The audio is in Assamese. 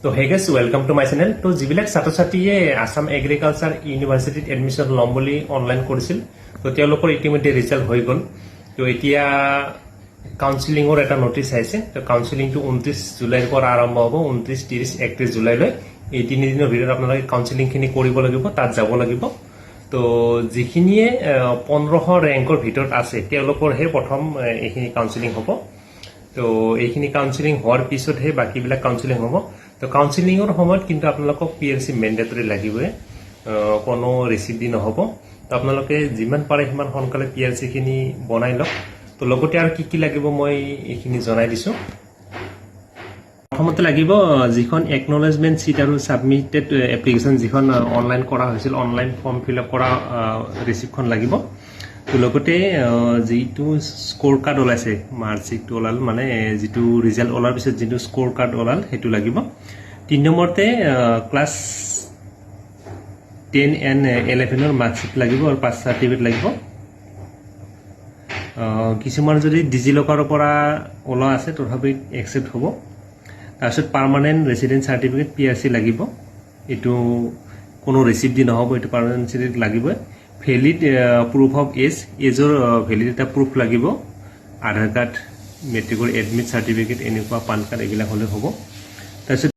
তো hey guys welcome to my channel. তো যিবিলাক ছাত্ৰ ছাত্ৰীয়ে আছাম এগ্ৰিকালচাৰ ইউনিভাৰ্চিটিত এডমিশ্যন ল'ম বুলি অনলাইন কৰিছিল, তো তেওঁলোকৰ ইতিমধ্যে ৰিজাল্ট হৈ গ'ল। তো এতিয়া কাউন্সিলিঙৰ এটা নটিচ আহিছে। তো কাউন্সিলিংটো 29 জুলাইৰ পৰা আৰম্ভ হ'ব, 29, 30, 31 জুলাইলৈ। এই 3 দিনৰ ভিতৰত আপোনালোকে কাউন্সিলিংখিনি কৰিব লাগিব, তাত যাব লাগিব। তো যিখিনিয়ে 1500 ৰেংকৰ ভিতৰত আছে তেওঁলোকৰহে প্ৰথম এইখিনি কাউন্সিলিং হ'ব। তো এইখিনি কাউন্সিলিং হোৱাৰ পিছতহে বাকীবিলাক কাউন্সিলিং হ'ব। তো কাউন্সিলিঙৰ সময়ত কিন্তু আপোনালোকক PLC মেণ্ডেটৰী লাগিবই, কোনো ৰিচিপ্ট দি নহ'ব। তো আপোনালোকে যিমান পাৰে সিমান সোনকালে PLC খিনি বনাই লওক। তো লগতে আৰু কি কি লাগিব মই এইখিনি জনাই দিছোঁ। প্ৰথমতে লাগিব যিখন একনলেজমেণ্ট চিট আৰু ছাবমিটেড এপ্লিকেশ্যন যিখন অনলাইন কৰা হৈছিল, অনলাইন ফৰ্ম ফিল আপ কৰা ৰিচিপ্টখন লাগিব। তো লগতে যিটো স্ক'ৰ কাৰ্ড ওলাইছে, মাৰ্কশ্বিটটো ওলাল, মানে যিটো ৰিজাল্ট ওলাৰ পিছত যিটো স্ক'ৰ কাৰ্ড ওলাল সেইটো লাগিব। 3 নম্বৰতে ক্লাছ 10 and 11ৰ মাৰ্কশ্বিট লাগিব আৰু পাছ চাৰ্টিফিকেট লাগিব। কিছুমান যদি ডিজিলকাৰৰ পৰা ওলোৱা আছে তথাপি একচেপ্ট হ'ব। তাৰপিছত পাৰ্মানেণ্ট ৰেচিডেণ্ট চাৰ্টিফিকেট PRC লাগিব, এইটো কোনো ৰিচিপ্ট দি নহ'ব, এইটো পাৰ্মানেণ্ট ৰেচিডেণ্ট লাগিবই। ভেলিড প্ৰুফ অফ এজৰ ভেলিড এটা প্ৰুফ লাগিব, আধাৰ কাৰ্ড, মেট্ৰিকৰ এডমিট চাৰ্টিফিকেট, এনেকুৱা পান কাৰ্ড এইবিলাক হ'লে হ'ব। তাৰপিছত